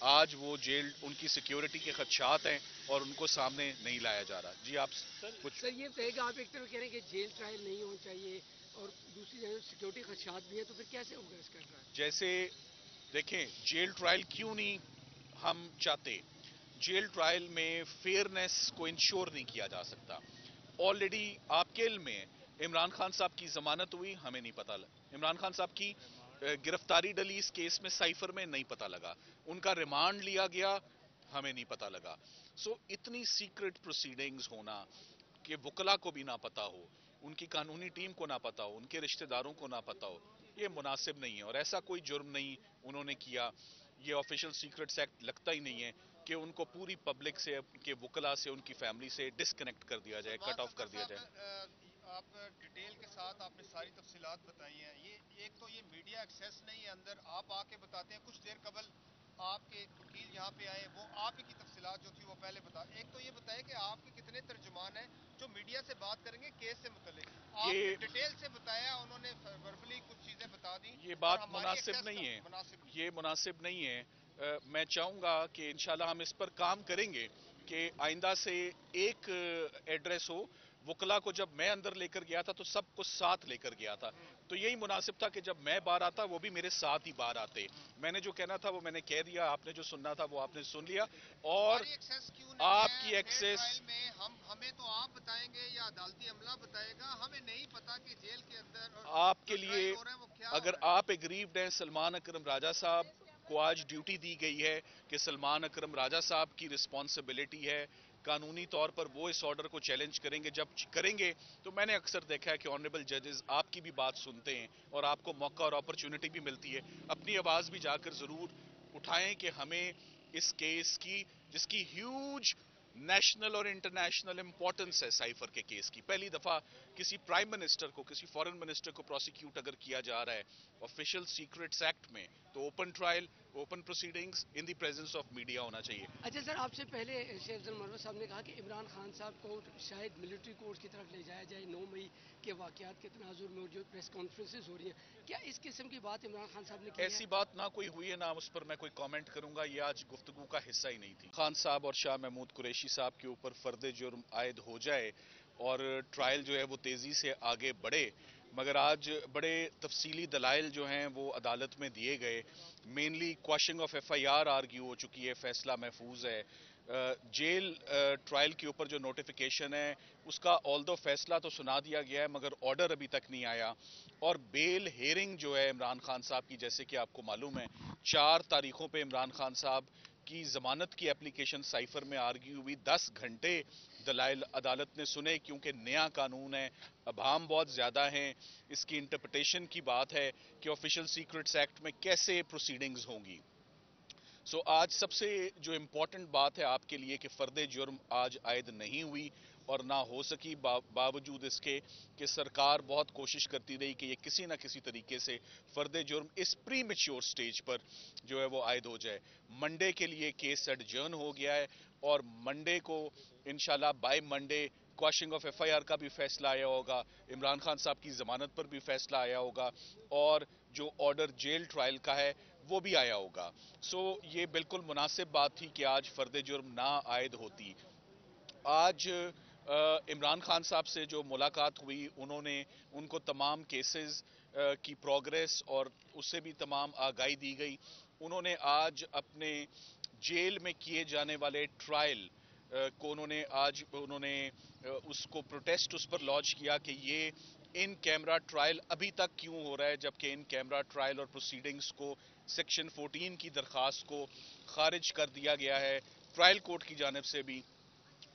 آج وہ جیل ان کی سیکیورٹی کے خدشات ہیں اور ان کو سامنے نہیں لایا جا رہا. جی آپ کچھ. سر یہ کہے گا آپ ایک طرف کہہ رہے ہیں کہ جیل ٹرائل نہیں ہونا چاہیے اور دوسری جگہ سیکیورٹی خدشات بھی ہیں، تو پھر کیسے ہوگا اس کا ٹرائل؟ جیسے دیکھیں جیل ٹرائل کیوں نہیں ہم چاہتے. جیل ٹرائل میں فیئرنیس کو انشور نہیں کیا جا سکتا. آلریڈی آپ کے علم میں عمران خان صاحب کی ضمانت ہوئی ہمیں نہیں پتا. عمران خان صاحب کی گرفتاری ڈلی اس کیس میں سائفر میں نہیں پتا لگا. ان کا ریمانڈ لیا گیا ہمیں نہیں پتا لگا. سو اتنی سیکرٹ پروسیڈنگز ہونا کہ وکلا کو بھی نہ پتا ہو، ان کی قانونی ٹیم کو نہ پتا ہو، ان کے رشتہ داروں کو نہ پتا ہو، یہ مناسب نہیں ہے. اور ایسا کوئی جرم نہیں انہوں نے کیا. یہ آفیشل سیکرٹس ایکٹ لگتا ہی نہیں ہے کہ ان کو پوری پبلک سے، ان کے وکلا سے، ان کی فیملی سے ڈسکنیکٹ کر دیا جائے، کٹ آف کر دیا جائے. آپ ڈیٹیل کے ساتھ آپ نے ساری تفصیلات بتائی ہیں. یہ ایک تو یہ میڈیا ایکسیس نہیں ہے اندر، آپ آ کے بتاتے ہیں. کچھ دیر قبل آپ کے وکیل یہاں پہ آئے، وہ آپ ہی کی تفصیلات جو تھی وہ پہلے بتا. ایک تو یہ بتائیں کہ آپ کے کتنے ترجمان ہیں جو میڈیا سے بات کریں گے کیس سے متعلق. آپ نے یہ ڈیٹیل سے بتایا، انہوں نے وربلی کچھ چیزیں بتا دی یہ اور بات ہماری مناسب ایکسیس نہیں ہے. مناسب نہیں. یہ مناسب نہیں ہے. میں چاہوں گا کہ انشاءاللہ ہم اس پر کام کریں گے کہ آئندہ سے ایک ایڈریس ہو. وکلا کو جب میں اندر لے کر گیا تھا تو سب کو ساتھ لے کر گیا تھا. تو یہی مناسب تھا کہ جب میں باہر آتا وہ بھی میرے ساتھ ہی باہر آتے. میں نے جو کہنا تھا وہ میں نے کہہ دیا، آپ نے جو سننا تھا وہ آپ نے سن لیا. اور ہماری ایکسیس کیوں نہیں آپ ہے کی فیئر ایکسیس ٹرائل میں؟ ہمیں تو آپ بتائیں گے یا عدالتی عملہ بتائے گا، ہمیں نہیں پتا کہ جیل کے اندر آپ جو کے ٹرائل لیے، ہو رہا ہے وہ کیا ہو اگر رہا ہے. آپ اگریوڈ ہیں، سلمان اکرم راجہ صاحب کو آج ڈیوٹی دی گئی ہے کہ سلمان اکرم راجہ صاحب کی رسپانسبلٹی ہے قانونی طور پر وہ اس آرڈر کو چیلنج کریں گے. جب کریں گے تو میں نے اکثر دیکھا ہے کہ آنریبل ججز آپ کی بھی بات سنتے ہیں اور آپ کو موقع اور اپرچونٹی بھی ملتی ہے. اپنی آواز بھی جا کر ضرور اٹھائیں کہ ہمیں اس کیس کی، جس کی ہیوج نیشنل اور انٹرنیشنل امپورٹنس ہے، سائفر کے کیس کی. پہلی دفعہ کسی پرائم منسٹر کو، کسی فورن منسٹر کو پروسیکیوٹ اگر کیا جا رہا ہے آفیشل سیکرٹس ایکٹ میں، تو open trial, open proceedings in the presence of media ہونا چاہیے. اچھا سر، آپ سے پہلے شیخ افضل مروت صاحب نے کہا کہ عمران خان صاحب کو شاید ملٹری کورٹ کی طرف لے جایا جائے 9 مئی کے واقعات کے تناظر میں، اور جو پریس کانفرنسز ہو رہی ہیں، کیا اس قسم کی بات عمران خان صاحب نے کی ہے؟ ایسی بات نہ کوئی ہوئی ہے، نہ اس پر میں کوئی کامنٹ کروں گا. یہ آج گفتگو کا حصہ ہی نہیں تھی. خان صاحب اور شاہ محمود قریشی صاحب کے اوپر فرد جرم عائد ہو جائے اور ٹرائل جو ہے وہ تیزی سے آگے بڑھے، مگر آج بڑے تفصیلی دلائل جو ہیں وہ عدالت میں دیے گئے. Mainly quashing of F I R argue ہو چکی ہے، فیصلہ محفوظ ہے. جیل ٹرائل کے اوپر جو نوٹیفیکیشن ہے اس کا آلدو فیصلہ تو سنا دیا گیا ہے مگر آرڈر ابھی تک نہیں آیا. اور بیل ہیرنگ جو ہے عمران خان صاحب کی، جیسے کہ آپ کو معلوم ہے 4 تاریخوں پہ عمران خان صاحب کی ضمانت کی اپلیکیشن سائفر میں آرگیو ہوئی. 10 گھنٹے دلائل عدالت نے سنے کیونکہ نیا قانون ہے، ابہام بہت زیادہ ہیں. اس کی انٹرپریٹیشن کی بات ہے کہ آفیشل سیکرٹس ایکٹ میں کیسے پروسیڈنگز ہوں گی. سو آج سب سے جو امپورٹنٹ بات ہے آپ کے لیے کہ فرد جرم آج عائد نہیں ہوئی اور نہ ہو سکی، باوجود اس کے کہ سرکار بہت کوشش کرتی رہی کہ یہ کسی نہ کسی طریقے سے فرد جرم اس پری میچور سٹیج پر جو ہے وہ عائد ہو جائے. منڈے کے لیے کیس ایڈجرن ہو گیا ہے اور منڈے کو انشاءاللہ by Monday quashing of F I R کا بھی فیصلہ آیا ہوگا، عمران خان صاحب کی ضمانت پر بھی فیصلہ آیا ہوگا اور جو آرڈر جیل ٹرائل کا ہے وہ بھی آیا ہوگا. سو یہ بالکل مناسب بات تھی کہ آج فرد جرم نہ عائد ہوتی. آج عمران خان صاحب سے جو ملاقات ہوئی، انہوں نے ان کو تمام کیسز کی پروگریس اور اس سے بھی تمام آگاہی دی گئی. انہوں نے آج اپنے جیل میں کیے جانے والے ٹرائل کو انہوں نے اس کو پروٹیسٹ اس پر لانچ کیا کہ یہ ان کیمرہ ٹرائل ابھی تک کیوں ہو رہا ہے، جبکہ ان کیمرہ ٹرائل اور پروسیڈنگز کو سیکشن 14 کی درخواست کو خارج کر دیا گیا ہے ٹرائل کورٹ کی جانب سے بھی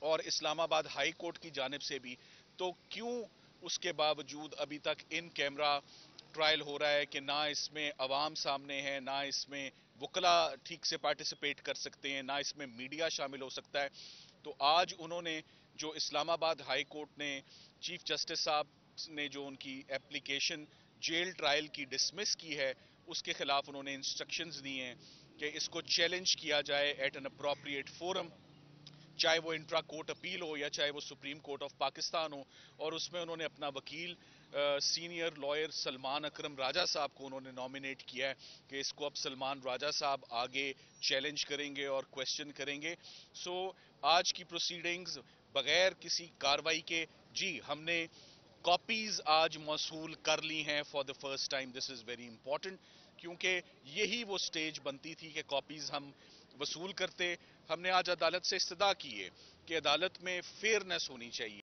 اور اسلام آباد ہائی کورٹ کی جانب سے بھی. تو کیوں اس کے باوجود ابھی تک ان کیمرہ ٹرائل ہو رہا ہے کہ نہ اس میں عوام سامنے ہے، نہ اس میں وکلا ٹھیک سے پارٹیسپیٹ کر سکتے ہیں، نہ اس میں میڈیا شامل ہو سکتا ہے. تو آج انہوں نے جو اسلام آباد ہائی کورٹ نے چیف جسٹس صاحب نے جو ان کی اپلیکیشن جیل ٹرائل کی ڈسمس کی ہے اس کے خلاف انہوں نے انسٹرکشنز دی ہیں کہ اس کو چیلنج کیا جائے ایٹ این اپروپریٹ فورم. چاہے وہ انٹرا کورٹ اپیل ہو یا چاہے وہ سپریم کورٹ آف پاکستان ہو. اور اس میں انہوں نے اپنا وکیل سینئر لائر سلمان اکرم راجہ صاحب کو انہوں نے نامینیٹ کیا ہے کہ اس کو اب سلمان راجہ صاحب آگے چیلنج کریں گے اور کویسچن کریں گے. سو آج کی پروسیڈنگز بغیر کسی کاروائی کے، جی ہم نے کاپیز آج موصول کر لی ہیں for the first time. This is very important, کیونکہ یہی وہ سٹیج بنتی تھی کہ کاپیز ہم وصول کرتے. ہم نے آج عدالت سے استدعا کی ہے کہ عدالت میں فیئرنس ہونی چاہیے.